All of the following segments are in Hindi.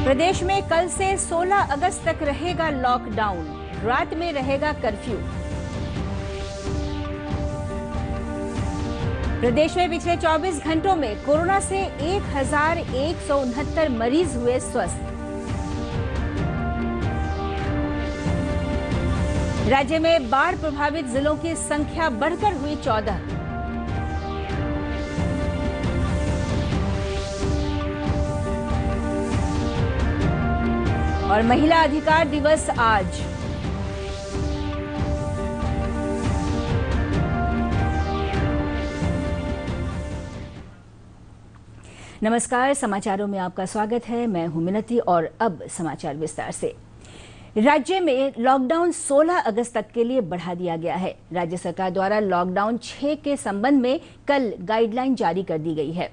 प्रदेश में कल से 16 अगस्त तक रहेगा लॉकडाउन, रात में रहेगा कर्फ्यू। प्रदेश में पिछले 24 घंटों में कोरोना से 1169 मरीज हुए स्वस्थ। राज्य में बाढ़ प्रभावित जिलों की संख्या बढ़कर हुई 14। और महिला अधिकार दिवस आज। नमस्कार, समाचारों में आपका स्वागत है। मैं हूं मिनती और अब समाचार विस्तार से। राज्य में लॉकडाउन 16 अगस्त तक के लिए बढ़ा दिया गया है। राज्य सरकार द्वारा लॉकडाउन 6 के संबंध में कल गाइडलाइन जारी कर दी गई है।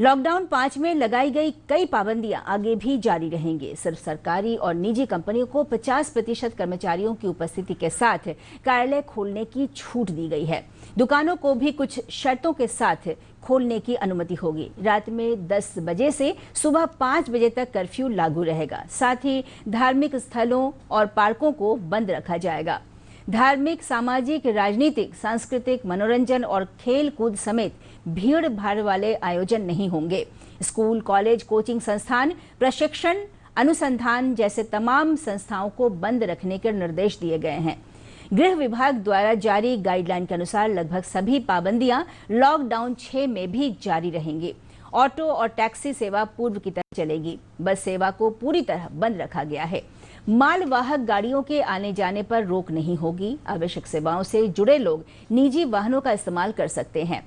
लॉकडाउन 5 में लगाई गई कई पाबंदियां आगे भी जारी रहेंगी। सिर्फ सरकारी और निजी कंपनियों को 50% कर्मचारियों की उपस्थिति के साथ कार्यालय खोलने की छूट दी गई है। दुकानों को भी कुछ शर्तों के साथ खोलने की अनुमति होगी। रात में 10 बजे से सुबह 5 बजे तक कर्फ्यू लागू रहेगा। साथ ही धार्मिक स्थलों और पार्कों को बंद रखा जाएगा। धार्मिक, सामाजिक, राजनीतिक, सांस्कृतिक, मनोरंजन और खेल कूद समेत भीड़ भाड़ वाले आयोजन नहीं होंगे। स्कूल, कॉलेज, कोचिंग संस्थान, प्रशिक्षण, अनुसंधान जैसे तमाम संस्थाओं को बंद रखने के निर्देश दिए गए हैं। गृह विभाग द्वारा जारी गाइडलाइन के अनुसार लगभग सभी पाबंदियां लॉकडाउन 6 में भी जारी रहेंगी। ऑटो और टैक्सी सेवा पूर्व की तरह चलेगी। बस सेवा को पूरी तरह बंद रखा गया है। मालवाहक गाड़ियों के आने जाने पर रोक नहीं होगी। आवश्यक सेवाओं से जुड़े लोग निजी वाहनों का इस्तेमाल कर सकते हैं।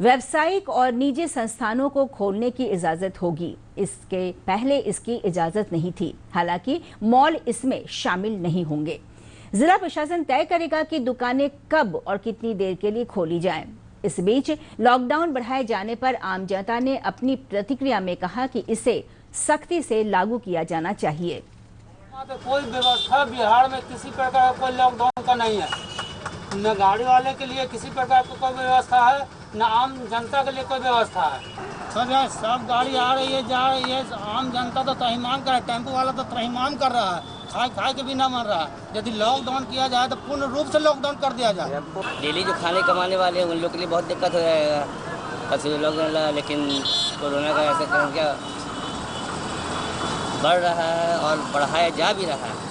व्यावसायिक और निजी संस्थानों को खोलने की इजाजत होगी। इसके पहले इसकी इजाजत नहीं थी। हालांकि मॉल इसमें शामिल नहीं होंगे। जिला प्रशासन तय करेगा कि दुकानें कब और कितनी देर के लिए खोली जाएं। इस बीच लॉकडाउन बढ़ाए जाने पर आम जनता ने अपनी प्रतिक्रिया में कहा कि इसे सख्ती से लागू किया जाना चाहिए। कोई व्यवस्था बिहार में किसी प्रकार का कोई लॉकडाउन का नहीं है। न गाड़ी वाले के लिए किसी प्रकार की कोई व्यवस्था है, न आम जनता के लिए कोई व्यवस्था है। सब गाड़ी आ रही है, जा रही है। आम जनता तो त्रहिमाम कर रहा है, टेम्पो वाला तो त्रहिमाम कर रहा है, खाए के भी ना मर रहा है। यदि लॉकडाउन किया जाए तो पूर्ण रूप से लॉकडाउन कर दिया जाए। डेली जो खाने कमाने वाले हैं उन लोग के लिए बहुत दिक्कत हो जाएगा लॉकडाउन। लेकिन कोरोना का ऐसा कारण क्या बढ़ रहा है और बढ़ाया जा भी रहा है।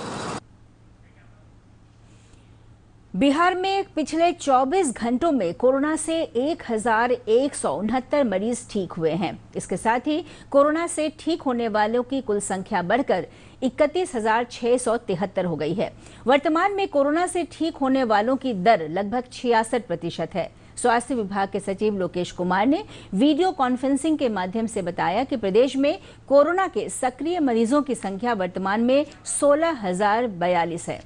बिहार में पिछले 24 घंटों में कोरोना से 1169 मरीज ठीक हुए हैं। इसके साथ ही कोरोना से ठीक होने वालों की कुल संख्या बढ़कर 31,673 हो गई है। वर्तमान में कोरोना से ठीक होने वालों की दर लगभग 66% है। स्वास्थ्य विभाग के सचिव लोकेश कुमार ने वीडियो कॉन्फ्रेंसिंग के माध्यम से बताया कि प्रदेश में कोरोना के सक्रिय मरीजों की संख्या वर्तमान में 16,042 है।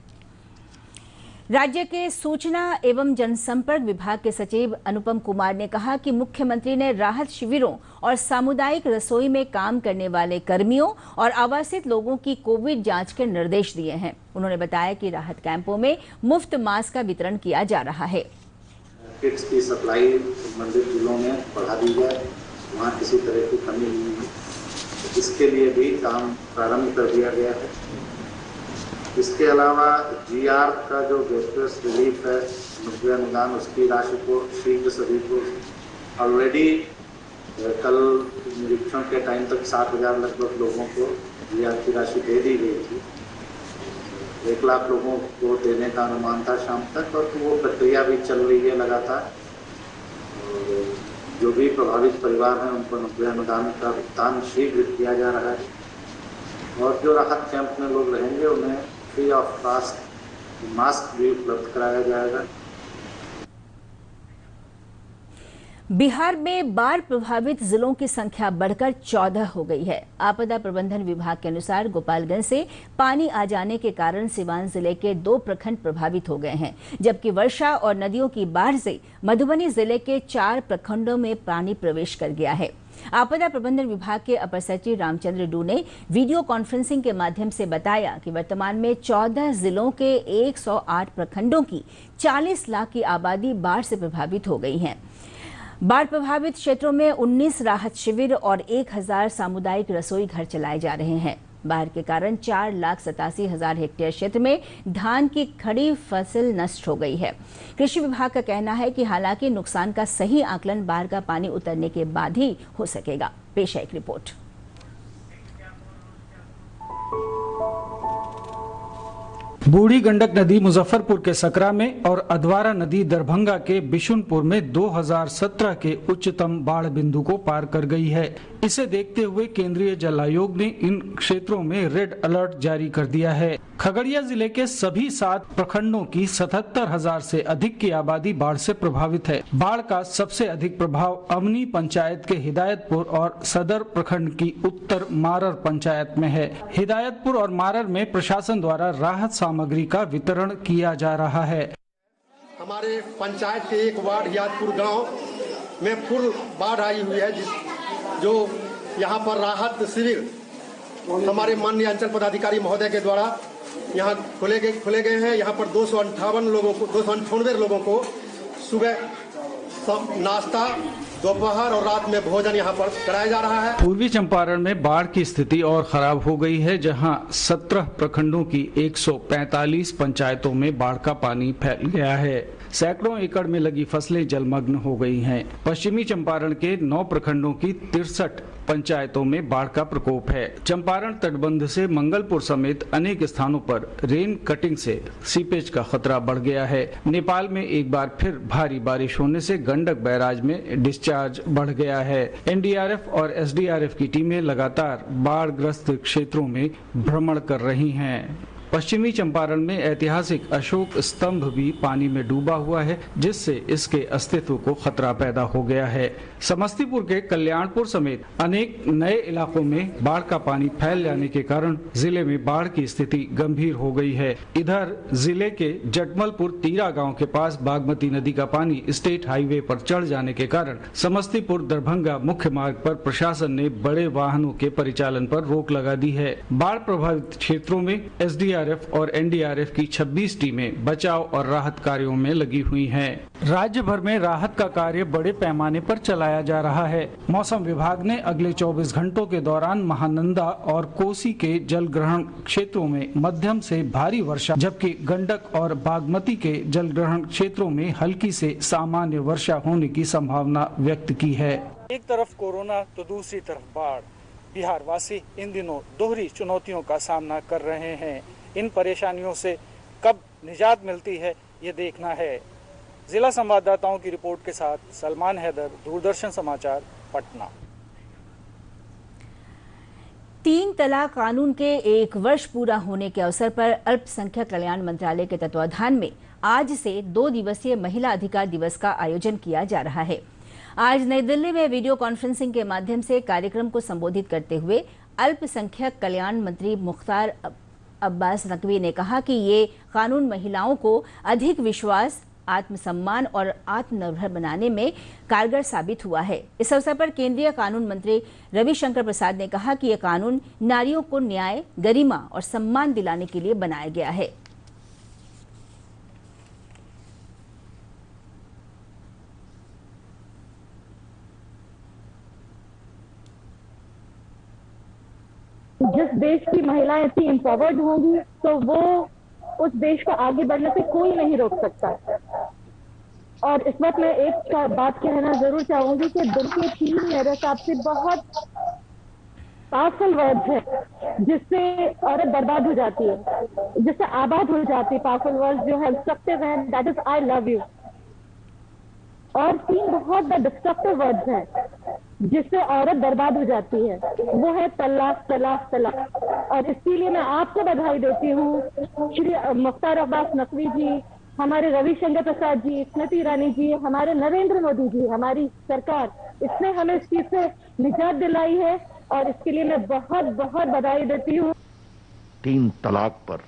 राज्य के सूचना एवं जनसंपर्क विभाग के सचिव अनुपम कुमार ने कहा कि मुख्यमंत्री ने राहत शिविरों और सामुदायिक रसोई में काम करने वाले कर्मियों और आवासित लोगों की कोविड जांच के निर्देश दिए हैं। उन्होंने बताया कि राहत कैंपों में मुफ्त मास्क का वितरण किया जा रहा है। किट्स की सप्लाई संबंधित जिलों में बढ़ा दी जाए, वहाँ किसी तरह की कमी नहीं है। इसके लिए भी काम प्रारंभ कर दिया गया है। इसके अलावा जीआर का जो गैस रिलीफ है, मुद्दे अनुदान, उसकी राशि को शीघ्र सभी को ऑलरेडी कल निरीक्षण के टाइम तक 7,000 लगभग लोगों को जीआर की राशि दे दी गई थी। 1 लाख लोगों को देने का अनुमान था शाम तक, और वो प्रक्रिया भी चल रही है लगातार। जो भी प्रभावित परिवार हैं उनको 90 अनुदान का भुगतान शीघ्र किया जा रहा है। और जो राहत कैंप में लोग रहेंगे उन्हें फ्री ऑफ कॉस्ट मास्क भी उपलब्ध कराया जाएगा। बिहार में बाढ़ प्रभावित जिलों की संख्या बढ़कर 14 हो गई है। आपदा प्रबंधन विभाग के अनुसार गोपालगंज से पानी आ जाने के कारण सिवान जिले के 2 प्रखंड प्रभावित हो गए हैं, जबकि वर्षा और नदियों की बाढ़ से मधुबनी जिले के 4 प्रखंडों में पानी प्रवेश कर गया है। आपदा प्रबंधन विभाग के अपर सचिव रामचंद्र डू ने वीडियो कॉन्फ्रेंसिंग के माध्यम से बताया कि वर्तमान में 14 जिलों के 108 प्रखंडों की 40 लाख की आबादी बाढ़ से प्रभावित हो गई है। बाढ़ प्रभावित क्षेत्रों में 19 राहत शिविर और 1000 सामुदायिक रसोई घर चलाए जा रहे हैं। बाढ़ के कारण 4,87,000 हेक्टेयर क्षेत्र में धान की खड़ी फसल नष्ट हो गई है। कृषि विभाग का कहना है कि हालांकि नुकसान का सही आकलन बाढ़ का पानी उतरने के बाद ही हो सकेगा। पेश है एक रिपोर्ट। बूढ़ी गंडक नदी मुजफ्फरपुर के सकरा में और अधवारा नदी दरभंगा के बिशुनपुर में 2017 के उच्चतम बाढ़ बिंदु को पार कर गई है। इसे देखते हुए केंद्रीय जल आयोग ने इन क्षेत्रों में रेड अलर्ट जारी कर दिया है। खगड़िया जिले के सभी 7 प्रखंडों की 77,000 से अधिक की आबादी बाढ़ से प्रभावित है। बाढ़ का सबसे अधिक प्रभाव अमनी पंचायत के हिदायतपुर और सदर प्रखंड की उत्तर मारर पंचायत में है। हिदायतपुर और मारर में प्रशासन द्वारा राहत सामग्री का वितरण किया जा रहा है। हमारे पंचायत के एक वार्ड हिदायतपुर गांव में फुल बाढ़ आई हुई है, जो यहाँ पर राहत शिविर हमारे माननीय अंचल पदाधिकारी महोदय के द्वारा यहाँ खोले गए हैं। यहाँ पर 298 लोगों को सुबह नाश्ता, दोपहर और रात में भोजन यहाँ पर कराया जा रहा है। पूर्वी चंपारण में बाढ़ की स्थिति और खराब हो गई है, जहां 17 प्रखंडों की 145 पंचायतों में बाढ़ का पानी फैल गया है। सैकड़ों एकड़ में लगी फसलें जलमग्न हो गई हैं। पश्चिमी चंपारण के 9 प्रखंडों की 63 पंचायतों में बाढ़ का प्रकोप है। चंपारण तटबंध से मंगलपुर समेत अनेक स्थानों पर रेन कटिंग से सीपेज का खतरा बढ़ गया है। नेपाल में एक बार फिर भारी बारिश होने से गंडक बैराज में डिस्चार्ज बढ़ गया है। एनडीआरएफ और एसडीआरएफ की टीमें लगातार बाढ़ ग्रस्त क्षेत्रों में भ्रमण कर रही हैं। पश्चिमी चंपारण में ऐतिहासिक अशोक स्तंभ भी पानी में डूबा हुआ है, जिससे इसके अस्तित्व को खतरा पैदा हो गया है। समस्तीपुर के कल्याणपुर समेत अनेक नए इलाकों में बाढ़ का पानी फैल जाने के कारण जिले में बाढ़ की स्थिति गंभीर हो गई है। इधर जिले के जटमलपुर तीरा गांव के पास बागमती नदी का पानी स्टेट हाईवे पर चढ़ जाने के कारण समस्तीपुर दरभंगा मुख्य मार्ग पर प्रशासन ने बड़े वाहनों के परिचालन पर रोक लगा दी है। बाढ़ प्रभावित क्षेत्रों में एसडीआरएफ और एनडीआरएफ की 26 टीमें बचाव और राहत कार्यों में लगी हुई हैं। राज्य भर में राहत का कार्य बड़े पैमाने पर चलाया जा रहा है। मौसम विभाग ने अगले 24 घंटों के दौरान महानंदा और कोसी के जल ग्रहण क्षेत्रों में मध्यम से भारी वर्षा, जबकि गंडक और बागमती के जल ग्रहण क्षेत्रों में हल्की से सामान्य वर्षा होने की संभावना व्यक्त की है। एक तरफ कोरोना तो दूसरी तरफ बाढ़। बिहार वासी इन दिनों दोहरी चुनौतियों का सामना कर रहे हैं। इन परेशानियों से कब निजात मिलती है, ये देखना है। जिला संवाददाताओं की रिपोर्ट के साथ सलमान हैदर, दूरदर्शन समाचार, पटना। 3 तलाक कानून के 1 वर्ष पूरा होने के अवसर पर अल्पसंख्यक कल्याण मंत्रालय के तत्वाधान में आज से 2 दिवसीय महिला अधिकार दिवस का आयोजन किया जा रहा है। आज नई दिल्ली में वीडियो कॉन्फ्रेंसिंग के माध्यम से कार्यक्रम को संबोधित करते हुए अल्पसंख्यक कल्याण मंत्री मुख्तार अब्बास नकवी ने कहा कि ये कानून महिलाओं को अधिक विश्वास, आत्मसम्मान और आत्मनिर्भर बनाने में कारगर साबित हुआ है। इस अवसर पर केंद्रीय कानून मंत्री रविशंकर प्रसाद ने कहा कि यह कानून नारियों को न्याय, गरिमा और सम्मान दिलाने के लिए बनाया गया है। जिस देश की महिलाएं इतनी एम्पावर्ड होंगी तो वो उस देश को आगे बढ़ने से कोई नहीं रोक सकता। और इस वक्त मैं एक बात कहना जरूर चाहूंगी कि दुनिया की 3 मेरे हिसाब से बहुत पावरफुल वर्ड्स है जिससे औरत बर्बाद हो जाती है, जिससे आबाद हो जाती है। पावरफुल वर्ड्स जो है डिस्ट्रक्टिव है, that is I love you. और 3 बहुत डिस्ट्रक्टिव वर्ड्स हैं जिससे औरत बर्बाद हो जाती है, वो है तलाक, तलाक, तलाक। और इसीलिए मैं आपको बधाई देती हूँ, श्री मुख्तार अब्बास नकवी जी, हमारे रविशंकर प्रसाद जी, स्मृति ईरानी जी, हमारे नरेंद्र मोदी जी, हमारी सरकार, इसने हमें इस चीज से निजात दिलाई है और इसके लिए मैं बहुत बहुत बधाई देती हूँ। 3 तलाक पर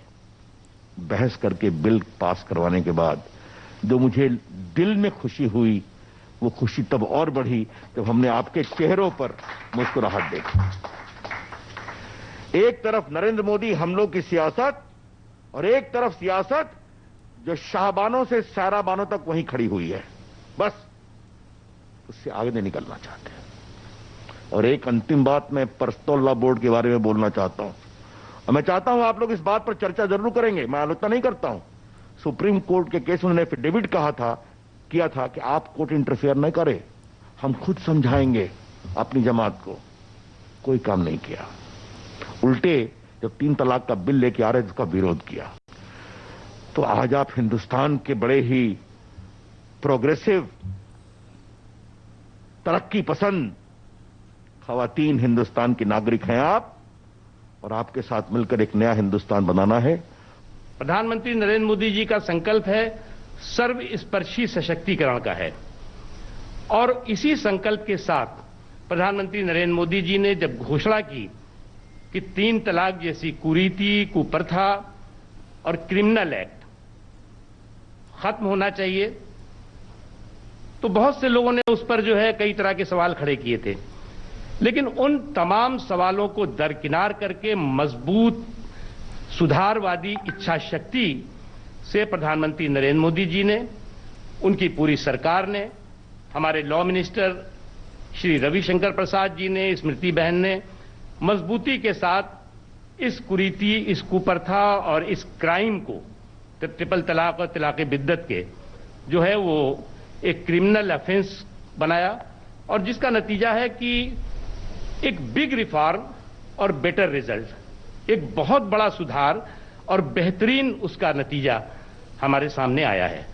बहस करके बिल पास करवाने के बाद जो मुझे दिल में खुशी हुई, वो खुशी तब और बढ़ी जब हमने आपके चेहरों पर मुस्कुराहट देखी। एक तरफ नरेंद्र मोदी हम लोग की सियासत और एक तरफ सियासत जो शाहबानों से साराबानों तक वहीं खड़ी हुई है, बस उससे आगे नहीं निकलना चाहते। और एक अंतिम बात मैं पर्सनल लॉ बोर्ड के बारे में बोलना चाहता हूं। और मैं चाहता हूं आप लोग इस बात पर चर्चा जरूर करेंगे, मैं आलोचना नहीं करता हूं। सुप्रीम कोर्ट के केस में उन्होंने एफिडेविट किया था कि आप कोर्ट इंटरफेयर न करें, हम खुद समझाएंगे अपनी जमात को। कोई काम नहीं किया, उल्टे जब 3 तलाक का बिल लेके आ रहे उसका विरोध किया। तो आज आप हिंदुस्तान के बड़े ही प्रोग्रेसिव, तरक्की पसंद खवातीन हिंदुस्तान की नागरिक हैं आप, और आपके साथ मिलकर एक नया हिंदुस्तान बनाना है। प्रधानमंत्री नरेंद्र मोदी जी का संकल्प है सर्वस्पर्शी सशक्तिकरण का है, और इसी संकल्प के साथ प्रधानमंत्री नरेंद्र मोदी जी ने जब घोषणा की कि 3 तलाक जैसी कुरीति, कुप्रथा और क्रिमिनल एक्ट खत्म होना चाहिए, तो बहुत से लोगों ने उस पर जो है कई तरह के सवाल खड़े किए थे। लेकिन उन तमाम सवालों को दरकिनार करके मजबूत सुधारवादी इच्छा शक्ति से प्रधानमंत्री नरेंद्र मोदी जी ने, उनकी पूरी सरकार ने, हमारे लॉ मिनिस्टर श्री रविशंकर प्रसाद जी ने, स्मृति बहन ने मजबूती के साथ इस कुरीति, इस कुप्रथा और इस क्राइम को, ट्रिपल तलाक और तलाक बिद्दत के जो है वो एक क्रिमिनल ऑफेंस बनाया, और जिसका नतीजा है कि एक बिग रिफॉर्म और बेटर रिजल्ट, एक बहुत बड़ा सुधार और बेहतरीन उसका नतीजा हमारे सामने आया है।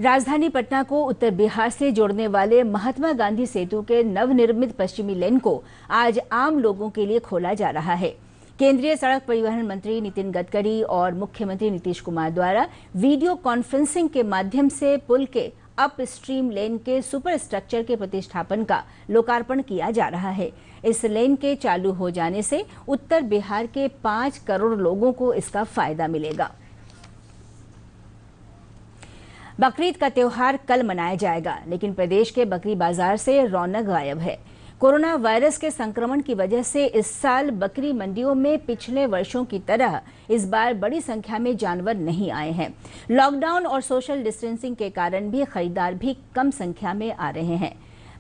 राजधानी पटना को उत्तर बिहार से जोड़ने वाले महात्मा गांधी सेतु के नवनिर्मित पश्चिमी लेन को आज आम लोगों के लिए खोला जा रहा है। केंद्रीय सड़क परिवहन मंत्री नितिन गडकरी और मुख्यमंत्री नीतीश कुमार द्वारा वीडियो कॉन्फ्रेंसिंग के माध्यम से पुल के अप स्ट्रीम लेन के सुपर स्ट्रक्चर के प्रतिष्ठापन का लोकार्पण किया जा रहा है। इस लेन के चालू हो जाने से उत्तर बिहार के 5 करोड़ लोगों को इसका फायदा मिलेगा। बकरीद का त्योहार कल मनाया जाएगा, लेकिन प्रदेश के बकरी बाजार से रौनक गायब है। कोरोना वायरस के संक्रमण की वजह से इस साल बकरी मंडियों में पिछले वर्षों की तरह इस बार बड़ी संख्या में जानवर नहीं आए हैं। लॉकडाउन और सोशल डिस्टेंसिंग के कारण भी खरीदार भी कम संख्या में आ रहे हैं।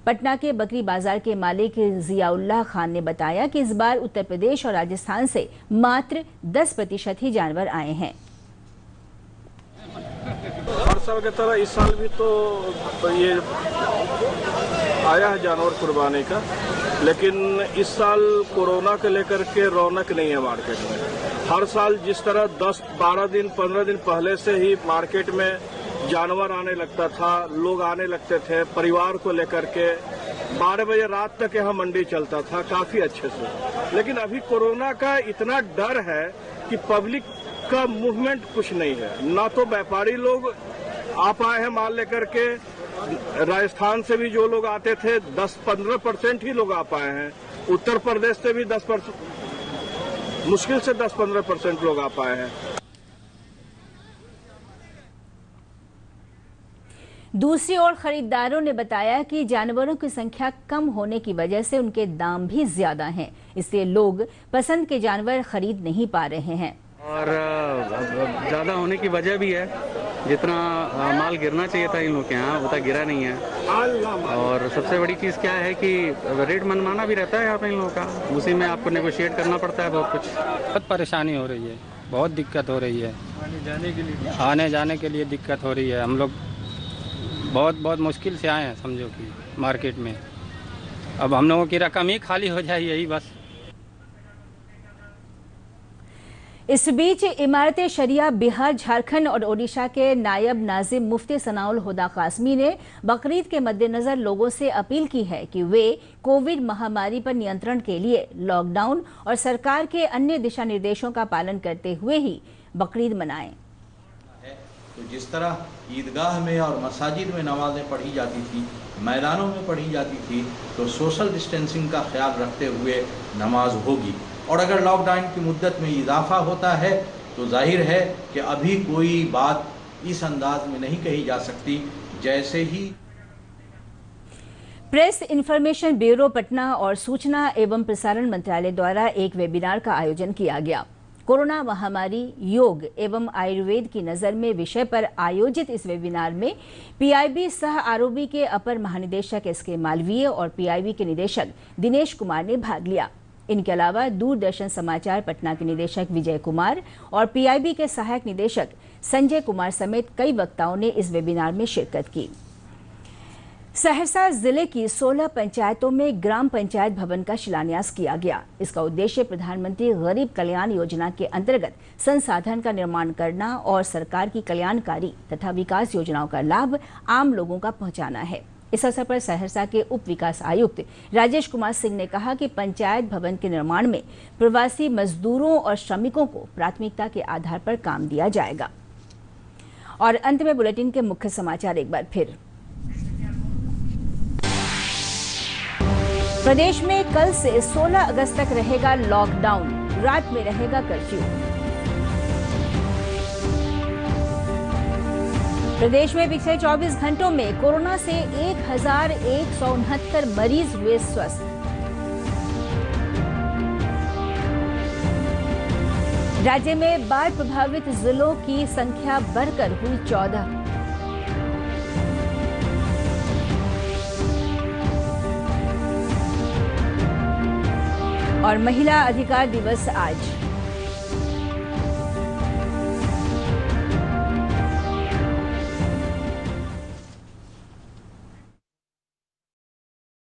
पटना के बकरी बाजार के मालिक जियाउल्लाह खान ने बताया कि इस बार उत्तर प्रदेश और राजस्थान से मात्र 10% ही जानवर आए हैं। हर साल की तरह इस साल भी तो ये आया है जानवर कुर्बानी का, लेकिन इस साल कोरोना को लेकर के रौनक नहीं है मार्केट में। हर साल जिस तरह 10, 12 दिन, 15 दिन पहले से ही मार्केट में जानवर आने लगता था, लोग आने लगते थे परिवार को लेकर के, 12 बजे रात तक यहाँ मंडी चलता था काफी अच्छे से। लेकिन अभी कोरोना का इतना डर है कि पब्लिक का मूवमेंट कुछ नहीं है, ना तो व्यापारी लोग आ पाए हैं माल लेकर के। राजस्थान से भी जो लोग आते थे 10-15% ही लोग आ पाए हैं। उत्तर प्रदेश से भी 10%, मुश्किल से 10-15% लोग आ पाए हैं। दूसरी ओर खरीदारों ने बताया कि जानवरों की संख्या कम होने की वजह से उनके दाम भी ज्यादा हैं, इसलिए लोग पसंद के जानवर खरीद नहीं पा रहे हैं। और ज़्यादा होने की वजह भी है, जितना माल गिरना चाहिए था इन लोग के यहाँ उतना गिरा नहीं है। और सबसे बड़ी चीज़ क्या है कि रेट मनमाना भी रहता है यहाँ पे इन लोगों का, उसी में आपको नेगोशिएट करना पड़ता है बहुत कुछ। बहुत परेशानी हो रही है, बहुत दिक्कत हो रही है, आने जाने के लिए दिक्कत हो रही है। हम लोग बहुत मुश्किल से आए हैं समझो कि मार्केट में। अब हम लोगों की रकम ही खाली हो जाए, यही बस। इस बीच इमारत शरिया बिहार, झारखंड और ओडिशा के नायब नाजिम मुफ्ती सनाउल हुदा कासमी ने बकरीद के मद्देनजर लोगों से अपील की है कि वे कोविड महामारी पर नियंत्रण के लिए लॉकडाउन और सरकार के अन्य दिशा निर्देशों का पालन करते हुए ही बकरीद मनाएं। तो जिस तरह ईदगाह में और मसाजिद में नमाजें पढ़ी जाती थी, मैदानों में पढ़ी जाती थी, तो सोशल डिस्टेंसिंग का ख्याल रखते हुए नमाज होगी। और अगर लॉकडाउन की मुद्दत में इजाफा होता है तो जाहिर है कि अभी कोई बात इस अंदाज में नहीं कही जा सकती जैसे ही। प्रेस इन्फॉर्मेशन ब्यूरो पटना और सूचना एवं प्रसारण मंत्रालय द्वारा एक वेबिनार का आयोजन किया गया। कोरोना महामारी, योग एवं आयुर्वेद की नज़र में विषय पर आयोजित इस वेबिनार में पीआईबी सह आरओबी के अपर महानिदेशक एसके मालवीय और पीआईबी के निदेशक दिनेश कुमार ने भाग लिया। इनके अलावा दूरदर्शन समाचार पटना के निदेशक विजय कुमार और पीआईबी के सहायक निदेशक संजय कुमार समेत कई वक्ताओं ने इस वेबिनार में शिरकत की। सहरसा जिले की 16 पंचायतों में ग्राम पंचायत भवन का शिलान्यास किया गया। इसका उद्देश्य प्रधानमंत्री गरीब कल्याण योजना के अंतर्गत संसाधन का निर्माण करना और सरकार की कल्याणकारी तथा विकास योजनाओं का लाभ आम लोगों का पहुंचाना है। इस अवसर पर सहरसा के उप विकास आयुक्त राजेश कुमार सिंह ने कहा कि पंचायत भवन के निर्माण में प्रवासी मजदूरों और श्रमिकों को प्राथमिकता के आधार पर काम दिया जाएगा। और अंत में बुलेटिन के मुख्य समाचार एक बार फिर। प्रदेश में कल से 16 अगस्त तक रहेगा लॉकडाउन, रात में रहेगा कर्फ्यू। प्रदेश में पिछले 24 घंटों में कोरोना से 1169 मरीज हुए स्वस्थ। राज्य में बाढ़ प्रभावित जिलों की संख्या बढ़कर हुई 14। और महिला अधिकार दिवस आज।